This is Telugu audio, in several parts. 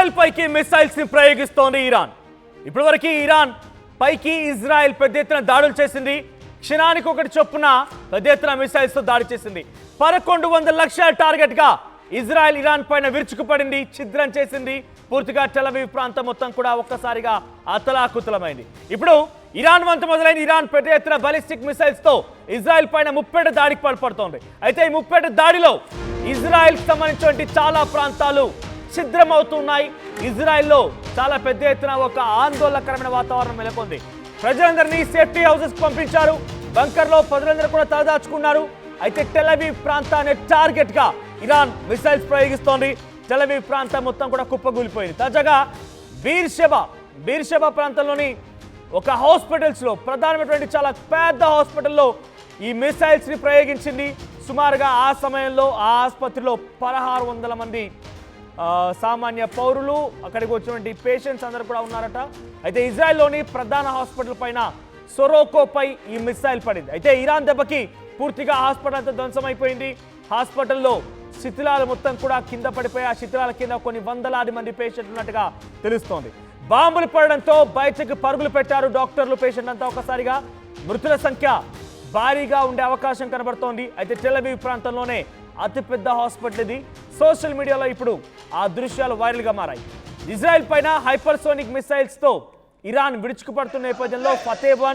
ఇజ్రాయెల్ పైకి మిసైల్స్ ని ప్రయోగిస్తోంది ఇరాన్. ఇప్పటివరకు ఇరాన్ పైకి ఇజ్రాయెల్ పెద్ద ఎత్తున దాడులు చేసింది. క్షణానికి ఒకటి చొప్పున పెద్ద ఎత్తున మిసైల్స్ తో దాడి చేసింది. 1100 లక్షల టార్గెట్ గా ఇజ్రాయెల్ ఇరాన్ పైన విరుచుకుపడింది, ఛిద్రం చేసింది. పూర్తిగా టెల్ అవీవ్ ప్రాంతం మొత్తం కూడా ఒక్కసారిగా అతలాకుతలమైంది. ఇప్పుడు ఇరాన్ వంతు మొదలైన ఇరాన్ పెద్ద ఎత్తున బాలిస్టిక్ మిసైల్స్ తో ఇజ్రాయెల్ పైన ముప్పేట దాడికి పాల్పడుతోంది. అయితే ఈ ముప్పేట దాడిలో ఇజ్రాయెల్ సంబంధించిన చాలా ప్రాంతాలు ఛిద్రమవుతున్నాయి. ఇజ్రాయెల్లో చాలా పెద్ద ఎత్తున ఒక ఆందోళనకరమైన వాతావరణం నెలకొంది. ప్రజలందరినీ సేఫ్టీ హౌసెస్ పంపించారు. బంకర్లో ప్రజలందరూ కూడా తలదాచుకున్నారు. అయితే టెల్ అవీవ్ ప్రాంతాన్ని టార్గెట్ గా ఇరాన్ మిసైల్స్ ప్రయోగిస్తోంది. టెల్ అవీవ్ ప్రాంతం మొత్తం కూడా కుప్పగూలిపోయింది. తాజాగా బీర్షెబా ప్రాంతంలోని ఒక హాస్పిటల్స్ లో ప్రధానమైనటువంటి చాలా పెద్ద హాస్పిటల్లో ఈ మిసైల్స్ ని ప్రయోగించింది. సుమారుగా ఆ సమయంలో ఆ ఆసుపత్రిలో 1600 మంది సామాన్య పౌరులు, అక్కడికి వచ్చినటువంటి పేషెంట్స్ అందరూ కూడా ఉన్నారట. అయితే ఇజ్రాయెల్లోని ప్రధాన హాస్పిటల్ పైన సొరోకోపై ఈ మిసైల్ పడింది. అయితే ఇరాన్ దెబ్బకి పూర్తిగా హాస్పిటల్ అంతా ధ్వంసమైపోయింది. హాస్పిటల్లో శిథిలాలు మొత్తం కూడా కింద పడిపోయి ఆ శిథిలాల కింద కొన్ని వందలాది మంది పేషెంట్లు ఉన్నట్టుగా తెలుస్తోంది. బాంబులు పడడంతో బయటకు పరుగులు పెట్టారు డాక్టర్లు, పేషెంట్ అంతా. ఒకసారిగా మృతుల సంఖ్య భారీగా ఉండే అవకాశం కనబడుతోంది. అయితే టెల్ అవీవ్ ప్రాంతంలోనే అతిపెద్ద హాస్పిటల్ ఇది. సోషల్ మీడియాలో ఇప్పుడు ఆ దృశ్యాలు వైరల్గా మారాయి. ఇజ్రాయెల్ పైన హైపర్సోనిక్ మిసైల్స్ తో ఇరాన్ విడుచుకుపడుతున్న నేపథ్యంలో ఫతేహ్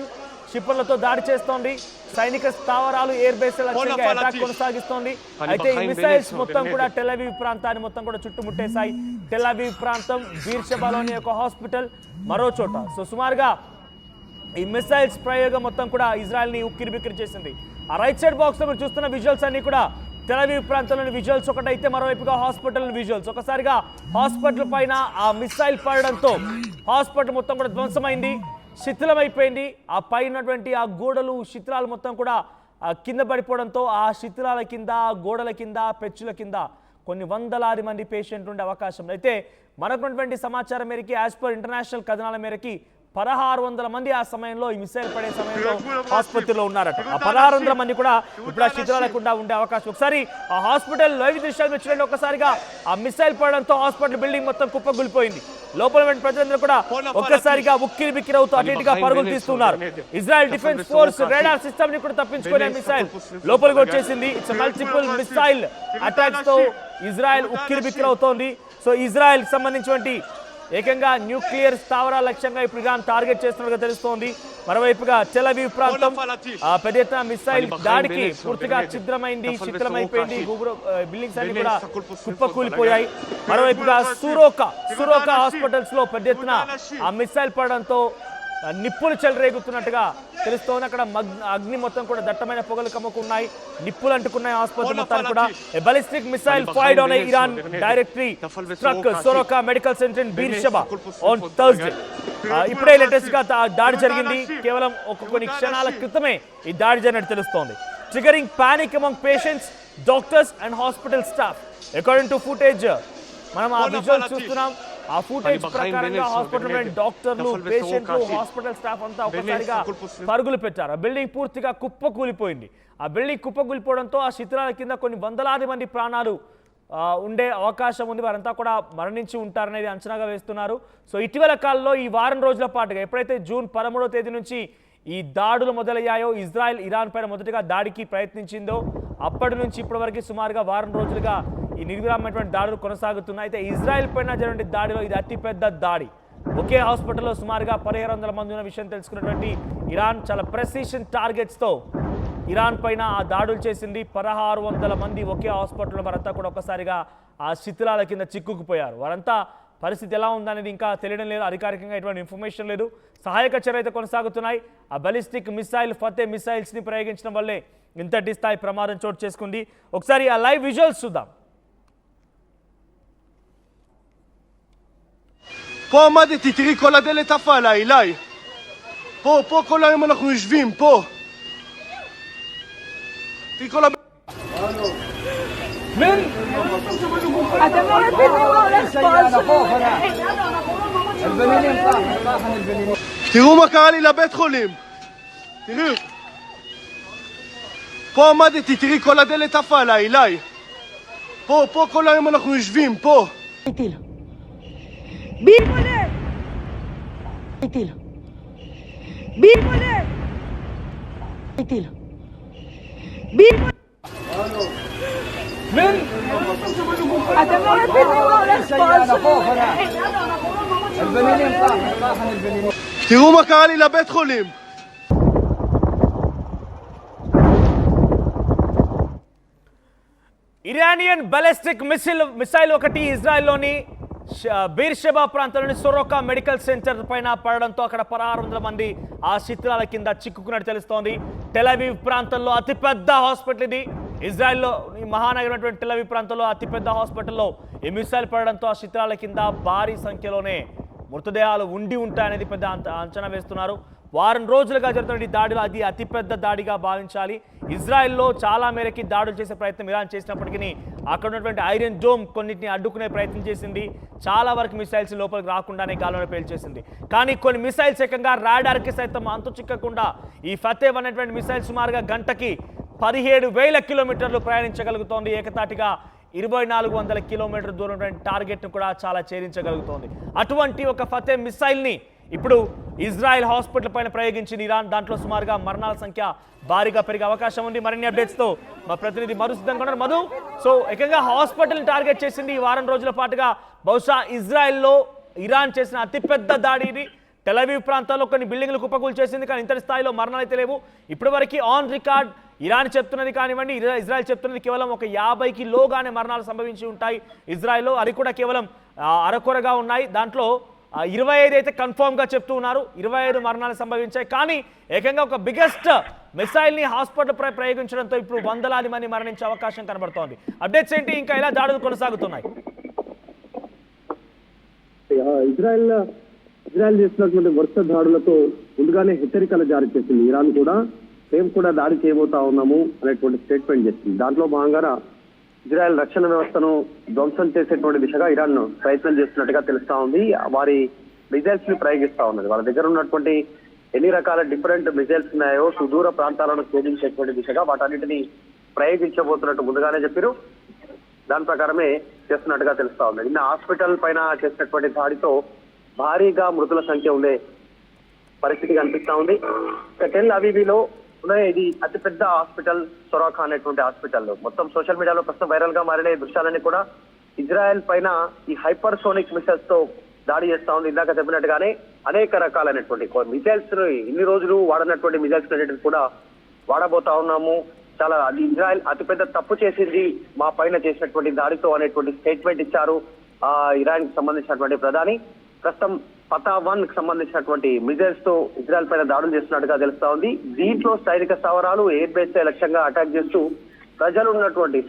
క్షిపణులతో దాడి చేస్తోంది. సైనిక స్థావరాలు, ఎయిర్ బేస్ అటాక్ కొనసాగిస్తోంది. అయితే ఈ మిసైల్స్ మొత్తం కూడా టెల్ అవీవ్ ప్రాంతాన్ని మొత్తం కూడా చుట్టుముట్టేశాయి. టెల్ అవీవ్ ప్రాంతం, బీర్షెబాలోని ఒక హాస్పిటల్, మరో చోట. సో సుమారుగా ఈ మిసైల్స్ ప్రయోగం మొత్తం కూడా ఇజ్రాయెల్ ని ఉక్కిరి బిక్కిరి చేసింది. ఆ రైట్ సైడ్ బాక్స్ లో మీరు చూస్తున్న విజువల్స్ అన్ని కూడా టెల్ అవీవ్ ప్రాంతంలోని విజువల్స్ ఒకటైతే, మరోవైపుగా హాస్పిటల్ విజువల్స్. ఒకసారిగా హాస్పిటల్ పైన ఆ మిసైల్ పడడంతో హాస్పిటల్ మొత్తం కూడా ధ్వంసమైంది, శిథిలమైపోయింది. ఆ పైనటువంటి ఆ గోడలు, శిథిలాలు మొత్తం కూడా కింద పడిపోవడంతో ఆ శిథిలాల కింద, గోడల కింద, పెచ్చుల కింద కొన్ని వందలాది మంది పేషెంట్లు ఉండే అవకాశం. అయితే మనకున్నటువంటి సమాచారం మేరకి, యాజ్ పర్ ఇంటర్నేషనల్ కథనాల మేరకి 1600 మంది ఆ సమయంలో, ఈ మిసైల్ పడే సమయంలో ఆసుపత్రిలో ఉన్నారట. ఆ 1600 మంది కూడా ఇప్పుడు ఆ శిథిలాలకుండా ఉండే అవకాశం. ఒకసారి ఆ హాస్పిటల్ లైవ్ దృశ్యాలు చూడండి. ఒక్కసారిగా ఆ మిసైల్ పడడంతో హాస్పిటల్ బిల్డింగ్ మొత్తం కుప్పగూలిపోయింది. లోపల ప్రజలందరూ కూడా ఒక్కసారిగా ఉక్కిరి బిక్కిరి అవుతూ అటు ఇటుగా పరుగులు తీస్తున్నారు. Israel defence force radar system ని కూడా తప్పించుకునే మిసైల్ లోపలికి వచ్చేసింది. ఇట్స్ మల్టిపుల్ మిసైల్ అటాక్స్ తో ఇజ్రాయెల్ ఉక్కిరి బిక్కిరి అవుతోంది. సో ఇజ్రాయెల్ సంబంధించినటువంటి ఏకంగా న్యూక్లియర్ స్థావరాల లక్ష్యంగా ఇప్పుడు ఇరాన్ టార్గెట్ చేస్తున్నట్టుగా తెలుస్తోంది. మరోవైపుగా టెల్ అవీవ్ ప్రాంతం పెద్ద ఎత్తున మిసైల్ దాడికి పూర్తిగా ఛిద్రమైంది, శిథిలమైపోయింది. బిల్డింగ్స్ అన్ని కూడా కుప్పకూలిపోయాయి. మరోవైపుగా సురోకా హాస్పిటల్స్ లో పెద్ద ఎత్తున ఆ మిసైల్ పడడంతో నిప్పులు చెలరేగుతున్నట్టుగా తెలుస్తోంది. అక్కడ అగ్ని మొత్తం కూడా దట్టమైన పొగలు కమ్ముకున్నాయి, నిప్పులు అంటుకున్నాయి ఆసుపత్రి మొత్తాన్ని కూడా. Ballistic missile fired on Iran directly struck Soroka medical centre in Beersheba on Thursday. ఇప్పుడే లేటెస్ట్ గా దాడి జరిగింది. కేవలం కొన్ని క్షణాల క్రితమే ఈ దాడి జరిగినట్టు తెలుస్తోంది. Triggering panic among patients, doctors and hospital staff. According to footage మనం ఆ విజువల్స్ చూస్తున్నాం. ఆ ఫుటేజ్ ప్రకారంగా హాస్పిటల్ డాక్టర్లు, పేషెంట్లు, హాస్పిటల్ స్టాఫ్ అంతా ఒకసారిగా పరుగులు పెట్టారు. ఆ బిల్డింగ్ పూర్తిగా కుప్పకూలిపోయింది. ఆ బిల్డింగ్ కుప్పకూలిపోవడంతో ఆ శిథిలాల కింద కొన్ని వందలాది మంది ప్రాణాలు ఉండే అవకాశం ఉంది. వారంతా కూడా మరణించి ఉంటారనేది అంచనాగా వేస్తున్నారు. సో ఇటీవల కాలంలో ఈ వారం రోజుల పాటుగా ఎప్పుడైతే జూన్ 13వ తేదీ నుంచి ఈ దాడులు మొదలయ్యాయో, ఇజ్రాయెల్ ఇరాన్ పైన మొదటిగా దాడికి ప్రయత్నించిందో, అప్పటి నుంచి ఇప్పటి వరకు సుమారుగా వారం రోజులుగా ఈ నిర్విరామమైనటువంటి దాడులు కొనసాగుతున్నాయి. అయితే ఇజ్రాయెల్ పైన జరిగిన దాడిలో ఇది అతిపెద్ద దాడి. ఒకే హాస్పిటల్లో సుమారుగా 1700 మంది ఉన్న విషయం తెలుసుకున్నటువంటి ఇరాన్ చాలా ప్రెసిషన్ టార్గెట్స్తో ఇరాన్ పైన ఆ దాడులు చేసింది. 1600 మంది ఒకే హాస్పిటల్లో, వారంతా కూడా ఒక్కసారిగా ఆ శిథిలాల కింద చిక్కుకుపోయారు. వారంతా పరిస్థితి ఎలా ఉందనేది ఇంకా తెలియడం లేదు. అధికారికంగా ఎటువంటి ఇన్ఫర్మేషన్ లేదు. సహాయక చర్యలు అయితే కొనసాగుతున్నాయి. ఆ బాలిస్టిక్ మిసైల్ ఫతేహ్ మిసైల్స్ని ప్రయోగించడం వల్లే ఇంతటి స్థాయి ప్రమాదం చోటు చేసుకుంది. ఒకసారి ఆ లైవ్ విజువల్స్ చూద్దాం. פה עמדתי, תראי כל הדלת עפה עליי, אליי. פה כל היום אנחנו יושבים, פה. תראי כל من؟ אתם לא מבינים מה הולך פה. البنانين طاحن البنانين. תראו מה קרה לי לבית חולים. תראו. פה עמדתי, תראי כל הדלת עפה עליי, אליי. פה כל היום אנחנו יושבים, פה. बीर बोले तील बीर बोले तील बीर אתם לא מבינים מה הולך פה. תראו מה קרה לי לבית חולים. ఇరానియన్ బాలిస్టిక్ మిసైల్ ఒకటి ఇజ్రాయెల్లోని బీర్షెబా ప్రాంతంలోని సొరోకా మెడికల్ సెంటర్ పైన పడడంతో అక్కడ 1600 మంది ఆ శిథిలాల కింద చిక్కుకున్నట్టు తెలుస్తోంది. టెల్ అవీవ్ ప్రాంతంలో అతిపెద్ద హాస్పిటల్ ఇది. ఇజ్రాయెల్లో మహానగరం టెల్ అవీవ్ ప్రాంతంలో అతిపెద్ద హాస్పిటల్లో ఈ మిసైల్ పడడంతో ఆ శిథిలాల కింద భారీ సంఖ్యలోనే మృతదేహాలు ఉండి ఉంటాయనేది పెద్ద అంచనా వేస్తున్నారు. వారం రోజులుగా జరుగుతున్న ఈ దాడిలో అది అతిపెద్ద దాడిగా భావించాలి. ఇజ్రాయెల్లో చాలా మేరకి దాడులు చేసే ప్రయత్నం ఇరాన్ చేసినప్పటికీ అక్కడ ఉన్నటువంటి ఐరన్ డోమ్ కొన్నిటిని అడ్డుకునే ప్రయత్నం చేసింది. చాలా వరకు మిసైల్స్ లోపలికి రాకుండానే గాల్లోనే పేల్చేసింది. కానీ కొన్ని మిసైల్స్ ఏకంగా రాడార్కి సైతం అంతు చిక్కకుండా ఈ ఫతేవ్ అనేటువంటి మిసైల్ సుమారుగా గంటకి 17,000 కిలోమీటర్లు ప్రయాణించగలుగుతోంది. ఏకతాటిగా 2400 కిలోమీటర్ల దూరం టార్గెట్ను కూడా చాలా ఛేదించగలుగుతోంది. అటువంటి ఒక ఫతేవ్ మిసైల్ని ఇప్పుడు ఇజ్రాయెల్ హాస్పిటల్ పైన ప్రయోగించింది ఇరాన్. దాంట్లో సుమారుగా మరణాల సంఖ్య భారీగా పెరిగే అవకాశం ఉంది. మరిన్ని అప్డేట్స్తో మా ప్రతినిధి మధు సిద్ధంగా ఉన్నారు. మధు, సో ఏకంగా హాస్పిటల్ని టార్గెట్ చేసింది ఈ వారం రోజుల పాటుగా. బహుశా ఇజ్రాయెల్లో ఇరాన్ చేసిన అతిపెద్ద దాడి ఇది. టెల్ అవీవ్ ప్రాంతాల్లో కొన్ని బిల్డింగ్లు కుప్పకూలు చేసింది, కానీ ఇంతటి స్థాయిలో మరణాలు అయితే లేవు. ఇప్పటివరకు ఆన్ రికార్డ్ ఇరాన్ చెప్తున్నది కానివ్వండి, ఇజ్రాయెల్ చెప్తున్నది కేవలం ఒక 50కి లోగానే మరణాలు సంభవించి ఉంటాయి ఇజ్రాయెల్లో. అది కూడా కేవలం అరకొరగా ఉన్నాయి. దాంట్లో 25 అయితే కన్ఫర్మ్గా చెప్తూ ఉన్నారు. 25 మరణాలు సంభవించాయి. కానీ ఏకంగా ఒక బిగ్గెస్ట్ మిసైల్ని హాస్పిటల్ పై ప్రయోగించడంతో ఇప్పుడు వందలాది మంది మరణించే అవకాశం కనబడుతోంది. అప్డేట్స్ ఏంటి? ఇంకా ఎలా దాడులు కొనసాగుతున్నాయి? ఇజ్రాయెల్ చేసినటువంటి వరుస దాడులతో ముందుగానే హెచ్చరికలు జారీ చేసింది ఇరాన్ కూడా. మేము కూడా దాడి చేయబోతా ఉన్నాము అనేటువంటి స్టేట్మెంట్ చేసింది. దాంట్లో భాగంగా ఇజ్రాయెల్ రక్షణ వ్యవస్థను ధ్వంసం చేసేటువంటి దిశగా ఇరాన్ ప్రయత్నం చేస్తున్నట్టుగా తెలుస్తా ఉంది. వారి మిజైల్స్ ని ప్రయోగిస్తా ఉన్నది. వాళ్ళ దగ్గర ఉన్నటువంటి ఎన్ని రకాల డిఫరెంట్ మిజైల్స్ ఉన్నాయో సుదూర ప్రాంతాలను ఛేదించేటువంటి దిశగా వాటన్నిటిని ప్రయోగించబోతున్నట్టు ముందుగానే చెప్పారు. దాని ప్రకారమే చేస్తున్నట్టుగా తెలుస్తా ఉంది. నిన్న హాస్పిటల్ పైన చేసినటువంటి దాడితో భారీగా మృతుల సంఖ్య ఉండే పరిస్థితి కనిపిస్తా ఉంది. టెల్ అవీవ్లో ఇది అతిపెద్ద హాస్పిటల్ సొరాకా అనేటువంటి హాస్పిటల్. మొత్తం సోషల్ మీడియాలో ప్రస్తుతం వైరల్ గా మారిన దృశ్యాలన్నీ కూడా ఇజ్రాయెల్ పైన ఈ హైపర్సోనిక్ మిసైల్స్ తో దాడి చేస్తా ఉంది. ఇందాక చెప్పినట్టుగానే అనేక రకాలైనటువంటి మిసైల్స్ ఇన్ని రోజులు వాడనటువంటి మిసైల్స్ అన్నిటిని కూడా వాడబోతా ఉన్నాము. చాలా ఇజ్రాయెల్ అతిపెద్ద తప్పు చేసింది మా పైన చేసినటువంటి దాడితో అనేటువంటి స్టేట్మెంట్ ఇచ్చారు ఇరాన్ కి సంబంధించినటువంటి ప్రధాని. ప్రస్తుతం ఫతా-1 కి సంబంధించినటువంటి మిజైల్స్ తో ఇజ్రాయెల్ పైన దాడులు చేస్తున్నట్టుగా తెలుస్తా ఉంది. దీంట్లో సైనిక స్థావరాలు, ఎయిర్ బేస్ లక్ష్యంగా అటాక్ చేస్తూ ప్రజలు ఉన్నటువంటి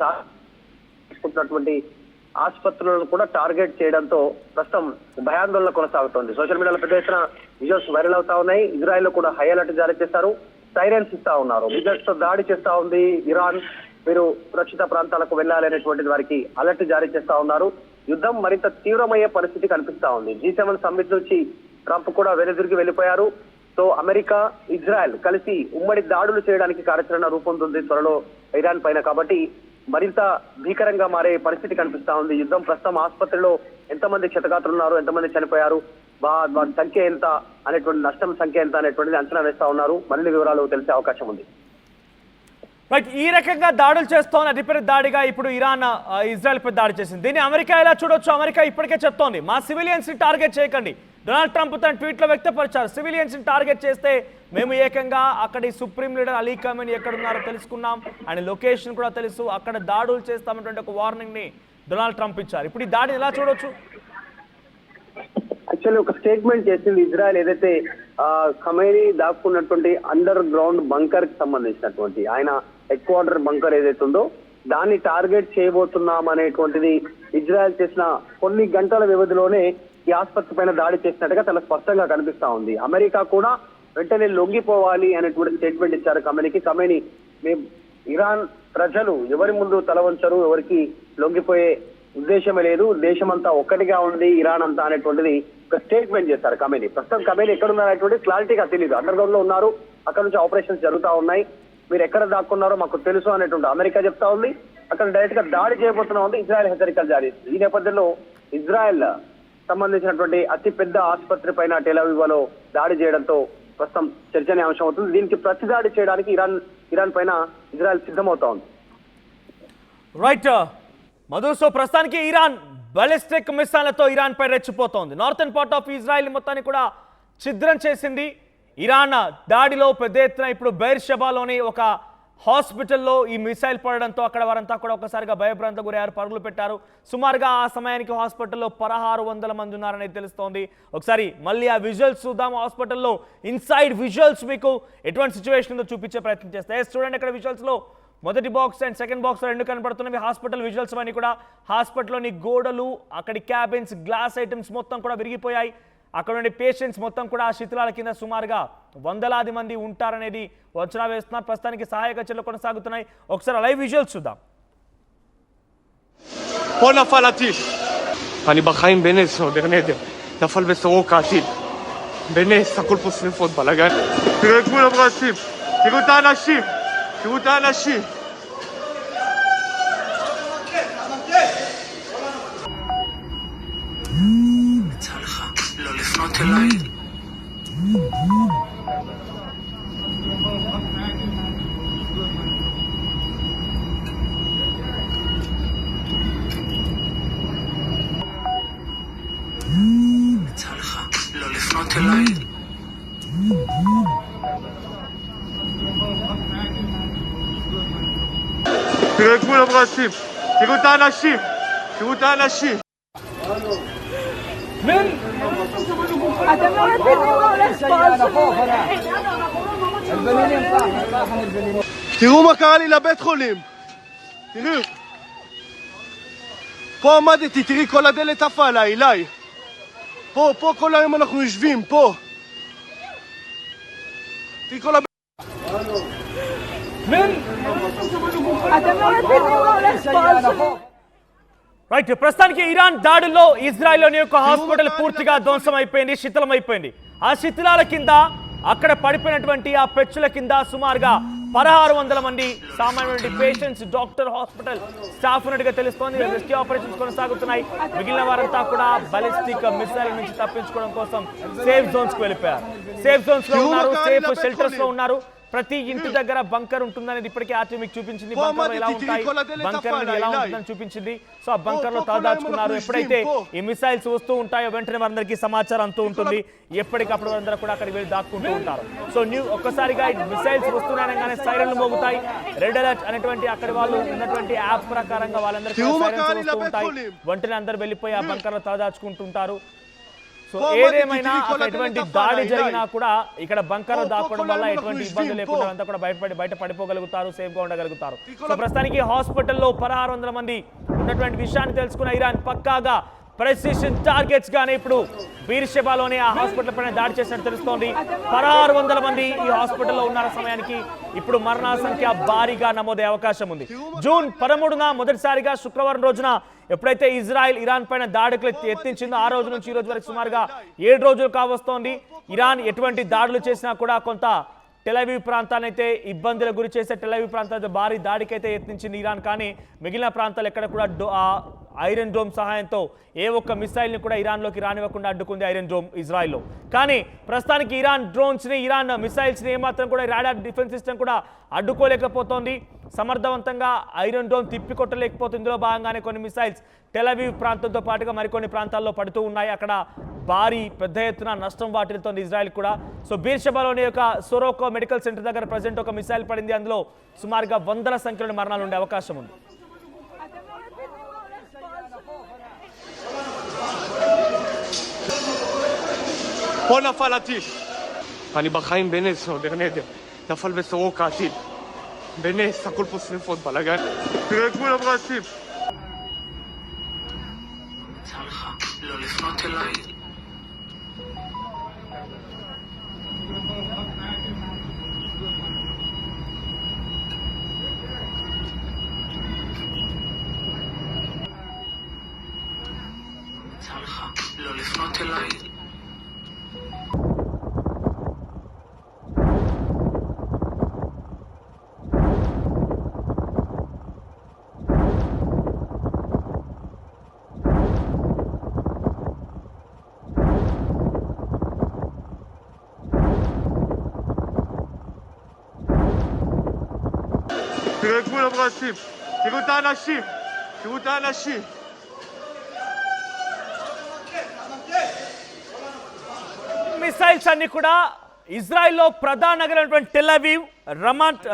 ఆసుపత్రులను కూడా టార్గెట్ చేయడంతో ప్రస్తుతం భయాందోళన కొనసాగుతోంది. సోషల్ మీడియాలో పెద్ద ఎత్తున విజువల్స్ వైరల్ అవుతా ఉన్నాయి. ఇజ్రాయెల్ లో కూడా హై అలర్ట్ జారీ చేశారు. సైరన్స్ ఇస్తా ఉన్నారు. మిజైల్స్ తో దాడి చేస్తా ఉంది ఇరాన్. మీరు సురక్షిత ప్రాంతాలకు వెళ్ళాలి అనేటువంటిది వారికి అలర్ట్ జారీ చేస్తా ఉన్నారు. యుద్ధం మరింత తీవ్రమయ్యే పరిస్థితి కనిపిస్తా ఉంది. G7 సమ్మిట్ నుంచి ట్రంప్ కూడా వెనుదిరిగి వెళ్ళిపోయారు. సో అమెరికా, ఇజ్రాయెల్ కలిసి ఉమ్మడి దాడులు చేయడానికి కార్యాచరణ రూపొందుతుంది త్వరలో ఇరాన్ పైన. కాబట్టి మరింత భీకరంగా మారే పరిస్థితి కనిపిస్తా ఉంది. యుద్ధం ప్రస్తుతం ఆసుపత్రిలో ఎంతమంది క్షతగాత్రులు ఉన్నారు, ఎంతమంది చనిపోయారు, వారి సంఖ్య ఎంత అనేటువంటి, నష్టం సంఖ్య ఎంత అనేటువంటిది అంచనా వేస్తా ఉన్నారు. మరిన్ని వివరాలు తెలిసే అవకాశం ఉంది. రైట్, ఈ రకంగా దాడులు చేస్తోంది. అతిపెద్ద దాడిగా ఇప్పుడు ఇరాన్ ఇజ్రాయెల్ పై దాడి చేసింది. దీన్ని అమెరికా ఎలా చూడొచ్చు? అమెరికా ఇప్పటికే చెప్తోంది, మా సివిలియన్స్ ని టార్గెట్ చేయకండి. డొనాల్డ్ ట్రంప్ తన ట్వీట్లో వ్యక్తపరిచారు, సివిలియన్స్ ని టార్గెట్ చేస్తే మేము ఏకంగా అక్కడి సుప్రీం లీడర్ అలీ ఖమేనీ ఎక్కడున్నారో తెలుసుకున్నాం, ఆయన లొకేషన్ కూడా తెలుసు, అక్కడ దాడులు చేస్తామన్నటువంటి ఒక వార్నింగ్ ని డొనాల్డ్ ట్రంప్ ఇచ్చారు. ఇప్పుడు ఈ దాడిని ఎలా చూడొచ్చు? యాక్చువల్లీ ఒక స్టేట్మెంట్ చేసింది ఇజ్రాయెల్. ఏదైతే ఖమేనీ దాక్కున్నటువంటి అండర్ గ్రౌండ్ బంకర్ కి సంబంధించినటువంటి ఆయన హెడ్ క్వార్టర్ బంకర్ ఏదైతే ఉందో దాన్ని టార్గెట్ చేయబోతున్నాం అనేటువంటిది ఇజ్రాయెల్ చేసిన కొన్ని గంటల వ్యవధిలోనే ఈ ఆసుపత్రి పైన దాడి చేసినట్టుగా చాలా స్పష్టంగా కనిపిస్తా ఉంది. అమెరికా కూడా వెంటనే లొంగిపోవాలి అనేటువంటి స్టేట్మెంట్ ఇచ్చారు ఖమేనీకి. ఖమేనీ, మేము ఇరాన్ ప్రజలు ఎవరి ముందు తల వంచరు, ఎవరికి లొంగిపోయే ఉద్దేశమే లేదు, దేశమంతా ఒక్కటిగా ఉంది ఇరాన్ అంతా అనేటువంటిది ఒక స్టేట్మెంట్ చేశారు ఖమేనీ. ప్రస్తుతం ఖమేనీ ఎక్కడున్నారు అనేటువంటి క్లారిటీగా తెలియదు. అండర్ గ్రౌండ్ లో ఉన్నారు, అక్కడ నుంచి ఆపరేషన్స్ జరుగుతా ఉన్నాయి, మీరు ఎక్కడ దాక్కున్నారో మాకు తెలుసు అనేటువంటి అమెరికా చెప్తా ఉంది. అక్కడ డైరెక్ట్ గా దాడి చేయబోతున్నా ఉంది ఇజ్రాయెల్ హెచ్చరికలు జారీ చేసింది. ఈ నేపథ్యంలో ఇజ్రాయెల్ సంబంధించినటువంటి అతిపెద్ద ఆసుపత్రి పైన టెలవీవ్లో దాడి చేయడంతో ప్రస్తుతం చర్చనీయాంశం అవుతుంది. దీనికి ప్రతిదాడి చేయడానికి ఇరాన్ పైన ఇజ్రాయెల్ సిద్ధమవుతా ఉంది. రైట్ మధు, సో ప్రస్తుతానికి ఇరాన్ బాలిస్టిక్ మిసైళ్లతో ఇరాన్ పై రెచ్చిపోతోంది. నార్థన్ పార్ట్ ఆఫ్ ఇజ్రాయెల్ మొత్తాన్ని కూడా ఛిద్రం చేసింది. ఇరాన్ దాడిలో పెద్ద ఎత్తున ఇప్పుడు బెయిర్షెబాలోని ఒక హాస్పిటల్లో ఈ మిసైల్ పడడంతో అక్కడ వారంతా కూడా ఒకసారిగా భయభ్రాంత గురయ్యారు, పరుగులు పెట్టారు. సుమారుగా ఆ సమయానికి హాస్పిటల్లో 1600 మంది ఉన్నారనేది తెలుస్తోంది. ఒకసారి మళ్ళీ ఆ విజువల్స్ చూద్దాం. హాస్పిటల్లో ఇన్సైడ్ విజువల్స్ మీకు ఎటువంటి సిచ్యువేషన్ ఉందో చూపించే ప్రయత్నం చేస్తాయి. చూడండి, ఇక్కడ విజువల్స్లో మొదటి బాక్స్ అండ్ సెకండ్ బాక్స్ రెండు కనపడుతున్నవి హాస్పిటల్ విజువల్స్ అన్నీ కూడా. హాస్పిటల్లోని గోడలు, అక్కడి క్యాబిన్స్, గ్లాస్ ఐటమ్స్ మొత్తం కూడా విరిగిపోయాయి. అక్కడ ఉండే పేషెంట్స్ మొత్తం కూడా ఆ శిథిలాల కింద సుమారుగా వందలాది మంది ఉంటారనేది అంచనా వేస్తున్నారు. ప్రస్తుతానికి సహాయక చర్యలు కొనసాగుతున్నాయి. ఒకసారి లైవ్ విజువల్స్ చూద్దాం. פה נפל הטיל. אני בחיים בנס עוד נדר. נפל בסורוקה הטיל. בנס, הכל פה שריפות, בלאגן. תראו את כולם רצים. תראו את האנשים. תראו את האנשים. יצא לך לא לפנות אליי. יצא לך לא לפנות אליי. תראו את כולם רצים. תראו את האנשים. תראו את האנשים. אתם לא מבינים מה הולך פה. תראו מה קרה לי לבית חולים. תראו. פה עמדתי, תראי כל הדלת עפה עליי, אליי. פה כל היום אנחנו יושבים, פה. תראי כל הבית... אתם לא מבינים מה הולך פה. రైట్, ప్రస్తుతానికి ఇరాన్ దాడుల్లో ఇజ్రాయెల్లోని యొక్క హాస్పిటల్ పూర్తిగా ధ్వంసం అయిపోయింది, శిథిలం అయిపోయింది. ఆ శిథిలాల కింద, అక్కడ పడిపోయినటువంటి ఆ పెచ్చుల కింద సుమారుగా 1600 మంది సామాన్యమైన పేషెంట్స్, డాక్టర్, హాస్పిటల్ స్టాఫ్ ఉన్నట్టుగా తెలుస్తోంది. రెస్క్యూ ఆపరేషన్స్ కొనసాగుతున్నాయి. మిగిలిన వారంతా కూడా బాలిస్టిక్ మిసైల్ నుంచి తప్పించుకోవడం కోసం సేఫ్ జోన్స్ కు వెళ్ళిపోయారు. సేఫ్ జోన్స్ లో ఉన్నారు, సేఫ్ షెల్టర్స్ లో ఉన్నారు. ప్రతి ఇంటి దగ్గర బంకర్ ఉంటుందనేది ఇప్పటికే ఆర్టీ మీకు చూపించింది. బంకర్ ఎలా ఉంటాయి, బంకర్ ఎలా ఉంటుందని చూపించింది. సో ఆ బంకర్ లో తలదాచుకున్నారు. ఎప్పుడైతే ఈ మిసైల్స్ వస్తూ ఉంటాయో వెంటనే వారందరికీ సమాచారం అంతూ ఉంటుంది. ఎప్పటికప్పుడు వారందరూ కూడా అక్కడికి వెళ్ళి దాక్కుంటూ ఉంటారు. సో ఒక్కసారిగా మిసైల్స్ వస్తున్నాయనగానే సైరన్లు మోగుతాయి. రెడ్ అలర్ట్ అనేటువంటి అక్కడ వాళ్ళు ఉన్నటువంటి యాప్ ప్రకారంగా వాళ్ళందరికీ సైరన్స్ వస్తూ ఉంటాయి. వెంటనే అందరూ వెళ్ళిపోయి ఆ బంకర్ లో తలదాచుకుంటుంటారు. సో ఏదేమైనా ఎటువంటి దాడి జరిగినా కూడా ఇక్కడ బంకర్ దాక్కోవడం వల్ల ఎటువంటి ఇబ్బంది లేకుండా అంతా కూడా బయట పడిపోగలుగుతారు, సేఫ్ గా ఉండగలుగుతారు. సో ప్రస్తుతానికి హాస్పిటల్లో 1600 మంది ఉన్నటువంటి విషయాన్ని తెలుసుకున్న ఇరాన్ పక్కాగా ప్రెసిషన్ టార్గెట్స్ గానే ఇప్పుడు బీర్షెబాలోని ఆ హాస్పిటల్ పైన దాడి చేసినట్టు తెలుస్తోంది. 1600 మంది ఈ హాస్పిటల్లో ఉన్న సమయానికి ఇప్పుడు మరణాల సంఖ్య భారీగా నమోదయ్యే అవకాశం ఉంది. జూన్ 13న మొదటిసారిగా శుక్రవారం రోజున ఎప్పుడైతే ఇజ్రాయెల్ ఇరాన్ పైన దాడులు యత్నించిందో ఆ రోజు నుంచి ఈ రోజు వరకు సుమారుగా 7 రోజులు కావస్తోంది. ఇరాన్ ఎటువంటి దాడులు చేసినా కూడా కొంత టెలవీవ్ ప్రాంతాన్ని అయితే ఇబ్బందుల గురి చేసే టెలవీవ్ ప్రాంతాలతో భారీ దాడికైతే యత్నించింది ఇరాన్. కానీ మిగిలిన ప్రాంతాలు ఎక్కడ కూడా ఐరన్ డోమ్ సహాయంతో ఏ ఒక్క మిసైల్ని కూడా ఇరాన్లోకి రానివ్వకుండా అడ్డుకుంది ఐరన్ డోమ్ ఇజ్రాయెల్లో. కానీ ప్రస్తుతానికి ఇరాన్ డ్రోన్స్ని, ఇరాన్ మిసైల్స్ని ఏమాత్రం కూడా రాడార్ డిఫెన్స్ సిస్టమ్ కూడా అడ్డుకోలేకపోతోంది. సమర్థవంతంగా ఐరన్ డోమ్ తిప్పికొట్టలేకపోతుంది. ఇందులో భాగంగానే కొన్ని మిసైల్స్ టెలవీవ్ ప్రాంతంతో పాటుగా మరికొన్ని ప్రాంతాల్లో పడుతూ ఉన్నాయి. అక్కడ భారీ పెద్ద ఎత్తున నష్టం వాటిల్తోంది ఇజ్రాయెల్ కూడా. సో బీర్షెబాలోని యొక్క సొరోకో మెడికల్ సెంటర్ దగ్గర ప్రజెంట్ ఒక మిసైల్ పడింది. అందులో సుమారుగా వందల సంఖ్యలో మరణాలు ఉండే అవకాశం ఉంది. פה נפל הטיל. אני בחיים בנס עוד נדר. נפל בסורוקה הטיל. בנס, הכל פה שריפות, בלאגן. תראו את כולם רצים. יצא לך לא לפנות אליי. יצא לך לא לפנות אליי. תראה את כולם רצים. תראו את האנשים. תראו את האנשים. మిసైల్స్ అన్ని కూడా ఇజ్రాయెల్లో ప్రధాన నగరమైనటువంటి టెల్ అవీవ్,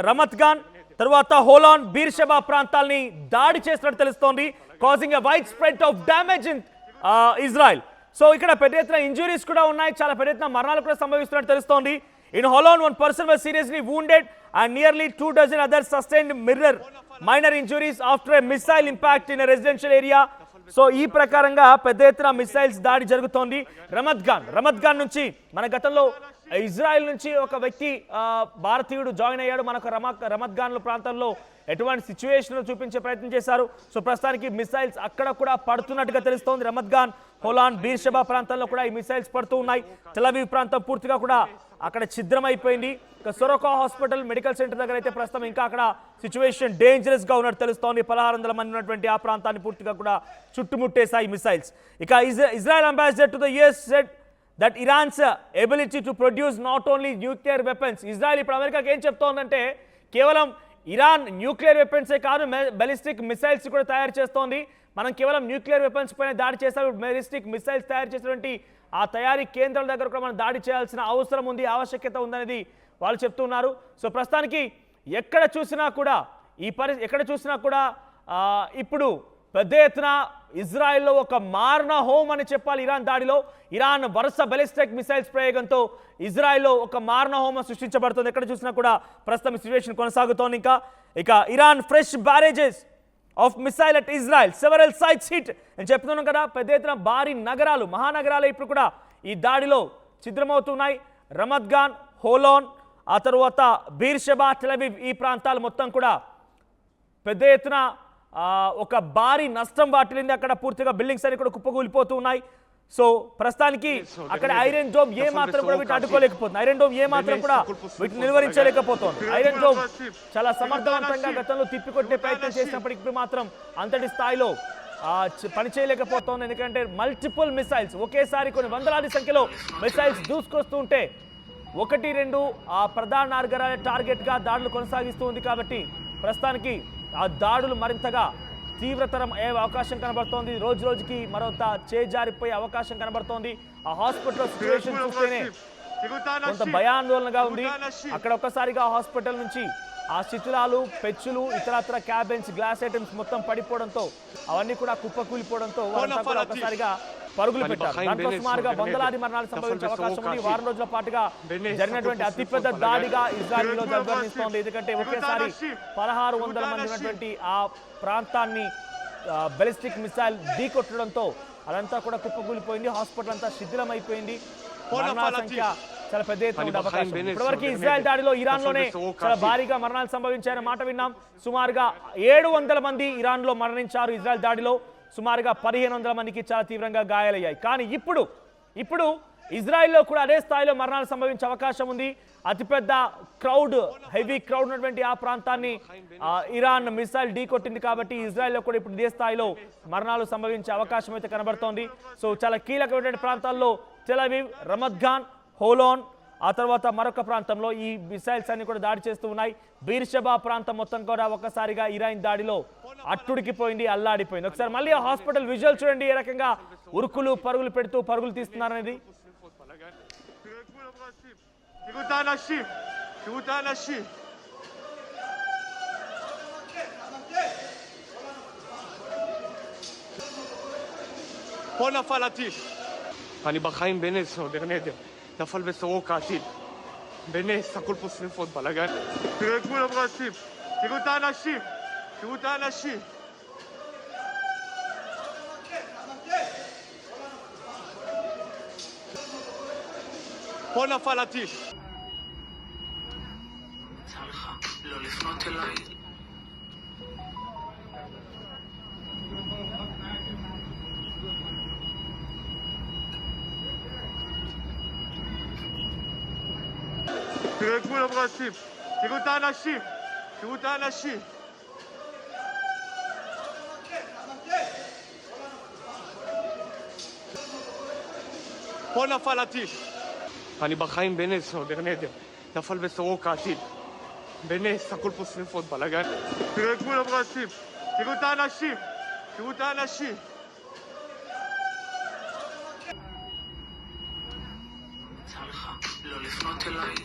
రమత్ గాన్, తర్వాత హోలాన్, బీర్షెబా ప్రాంతాల్ని దాడి చేసినట్టు తెలుస్తోంది, causing a wide spread of damage in Israel. So ఇక్కడ పెద్ద ఎత్తున ఇంజురీస్ కూడా ఉన్నాయి, చాలా పెద్ద ఎత్తున మరణాలు కూడా సంభవిస్తున్నట్టు తెలుస్తోంది. In Holon 1 person was seriously wounded and nearly 24 others sustained minor injuries after a missile impact in a residential area. So ఈ ప్రకారంగా పెద్ద ఎత్తున మిసైల్స్ దాడి జరుగుతోంది. రమత్ గాన్ నుంచి మన గతంలో ఇజ్రాయెల్ నుంచి ఒక వ్యక్తి భారతీయుడు జాయిన్ అయ్యాడు. మనకు రమత్ గాన్ ప్రాంతంలో ఎటువంటి సిచ్యువేషన్ చూపించే ప్రయత్నం చేశారు. సో ప్రస్తుతానికి మిసైల్స్ అక్కడ కూడా పడుతున్నట్టుగా తెలుస్తోంది. రమత్ గాన్, హోలాన్, బీర్షెబా ప్రాంతాల్లో కూడా ఈ మిసైల్స్ పడుతూ ఉన్నాయి. టెల్ అవీవ్ ప్రాంతం పూర్తిగా కూడా అక్కడ ఛిద్రమైపోయింది. సొరకా హాస్పిటల్ మెడికల్ సెంటర్ దగ్గర అయితే ప్రస్తుతం ఇంకా అక్కడ సిచ్యువేషన్ డేంజరస్ గా ఉన్నట్టు తెలుస్తోంది. 1600 మంది ఉన్నటువంటి ఆ ప్రాంతాన్ని పూర్తిగా కూడా చుట్టుముట్టేశాయి మిసైల్స్. ఇక Israel ambassador to the US said that Iran's ability to produce not only nuclear weapons. Israel ఇప్పుడు అమెరికాకి ఏం చెప్తోందంటే కేవలం ఇరాన్ న్యూక్లియర్ వెపన్సే కాదు, బలిస్టిక్ మిసైల్స్ కూడా తయారు చేస్తోంది. మనం కేవలం న్యూక్లియర్ వెపన్స్ పైన దాడి చేస్తాం, బలిస్టిక్ మిసైల్స్ తయారు చేసినటువంటి ఆ తయారీ కేంద్రాల దగ్గర కూడా మనం దాడి చేయాల్సిన అవసరం ఉంది, ఆవశ్యకత ఉందనేది వాళ్ళు చెప్తున్నారు. సో ప్రస్తుతానికి ఎక్కడ చూసినా కూడా ఇప్పుడు పెద్ద ఎత్తున ఇజ్రాయెల్లో ఒక మారణ హోమ్ అని చెప్పాలి. ఇరాన్ దాడిలో ఇరాన్ వరుస బలిస్టిక్ మిసైల్స్ ప్రయోగంతో ఇజ్రాయెల్లో ఒక మారణ హోమం సృష్టించబడుతుంది. ఎక్కడ చూసినా కూడా ప్రస్తుతం సిచ్యువేషన్ కొనసాగుతోంది. ఇక Iran fresh barrages of missile at Israel, several sites hit అని చెప్తున్నాం కదా. పెద్ద ఎత్తున భారీ నగరాలు, మహానగరాలు ఇప్పుడు కూడా ఈ దాడిలో ఛిద్రమవుతున్నాయి. రమత్ గాన్, హోలాన్, ఆ తర్వాత బీర్షెబా, టెల్ అవీవ్ ఈ ప్రాంతాలు మొత్తం కూడా పెద్ద ఎత్తున ఒక భారీ నష్టం వాటిల్లింది. అక్కడ పూర్తిగా బిల్డింగ్స్ అన్ని కూడా కుప్పకూలిపోతూ ఉన్నాయి. సో ప్రస్తుతానికి అక్కడ ఐరన్ డోమ్ ఏ మాత్రం కూడా వీటిని అడ్డుకోలేకపోతుంది, ఐరన్ డోమ్ ఏ మాత్రం కూడా వీటిని నిలువరించలేకపోతుంది. ఐరన్ డోమ్ చాలా సమర్థవంతంగా గతంలో తిప్పికొట్టే ప్రయత్నం చేసినప్పటికీ మాత్రం అంతటి స్థాయిలో పనిచేయలేకపోతుంది. ఎందుకంటే మల్టిపుల్ మిసైల్స్ ఒకేసారి కొన్ని వందలాది సంఖ్యలో మిసైల్స్ దూసుకొస్తూ ఉంటే 1-2 ఆ ప్రధాన నగరాల టార్గెట్గా దాడులు కొనసాగిస్తూ ఉంది. కాబట్టి ప్రస్తుతానికి ఆ దాడులు మరింతగా తీవ్రతరం అయ్యే అవకాశం కనబడుతోంది. రోజు రోజుకి మరొక చేజారిపోయే అవకాశం కనబడుతోంది. ఆ హాస్పిటల్ సిచ్యువేషన్ చూస్తేనే కొంత భయాందోళనగా ఉంది. అక్కడ ఒక్కసారిగా హాస్పిటల్ నుంచి ఆ శిథిలాలు, పెచ్చులు, ఇతరత్ర క్యాబిన్స్, గ్లాస్ ఐటమ్స్ మొత్తం పడిపోవడంతో అవన్నీ కూడా కుప్పకూలిపోవడంతో వారంతా కూడా ఒక్కసారిగా పరుగులు పెట్టారు. దాంట్లో సుమారుగా వందలాది మరణాలు సంభవించే అవకాశం ఉంది. వారం రోజుల పాటుగా జరిగినటువంటి అతిపెద్ద దాడిగా ఇజ్రాయెల్లో జరగనిస్తోంది. ఎందుకంటే ఒకేసారి 1600 మంది ఉన్నటువంటి ఆ ప్రాంతాన్ని బలిస్టిక్ మిసైల్ ఢీకొట్టడంతో అదంతా కూడా కుప్పకూలిపోయింది. హాస్పిటల్ అంతా శిథిలమైపోయింది. మరణాల సంఖ్య చాలా పెద్ద ఎత్తున ఉండే అవకాశం. ఇప్పటివరకు ఇజ్రాయెల్ దాడిలో ఇరాన్ లోనే చాలా భారీగా మరణాలు సంభవించాయన్న మాట విన్నాం. సుమారుగా 700 మంది ఇరాన్ లో మరణించారు. ఇజ్రాయెల్ దాడిలో సుమారుగా 1500 మందికి చాలా తీవ్రంగా గాయాలయ్యాయి. కానీ ఇప్పుడు ఇజ్రాయెల్లో కూడా అదే స్థాయిలో మరణాలు సంభవించే అవకాశం ఉంది. అతిపెద్ద క్రౌడ్, హెవీ క్రౌడ్ ఉన్నటువంటి ఆ ప్రాంతాన్ని ఇరాన్ మిసైల్ ఢీకొట్టింది. కాబట్టి ఇజ్రాయెల్లో కూడా ఇప్పుడు ఇదే స్థాయిలో మరణాలు సంభవించే అవకాశం అయితే కనబడుతోంది. సో చాలా కీలకమైనటువంటి ప్రాంతాల్లో టెల్ అవీవ్, రమత్ గాన్, హోలాన్, ఆ తర్వాత మరొక ప్రాంతంలో ఈ మిసైల్స్ అన్ని కూడా దాడి చేస్తూ ఉన్నాయి. బీర్షెబా ప్రాంతం మొత్తం కూడా ఒక్కసారిగా ఇరాన్ దాడిలో అట్టుడికిపోయింది, అల్లాడిపోయింది. ఒకసారి మళ్ళీ ఆ హాస్పిటల్ విజువల్ చూడండి, ఏ రకంగా ఉరుకులు పరుగులు పెడుతూ పరుగులు తీస్తున్నారనేది. פה נפל הטיל. אני בחיים בנס, עוד נדר. נפל בסורוקה הטיל. בנס, הכל פה שריפות, בלגן. תראה כולם רצים. תראו את האנשים. תראו את האנשים. פה נפל הטיל. יצא לך לא לפנות אליי. תראה כולם רצים. תראו את האנשים. תראו את האנשים. פה נפל הטיל. אני בחיים בנס, עוד נדר. נפל בסורוקה הטיל. בנס, הכל פה שריפות, בלאגן. תראו את כולם רצים, תראו את האנשים, תראו את האנשים. יצא לך לא לפנות אליי.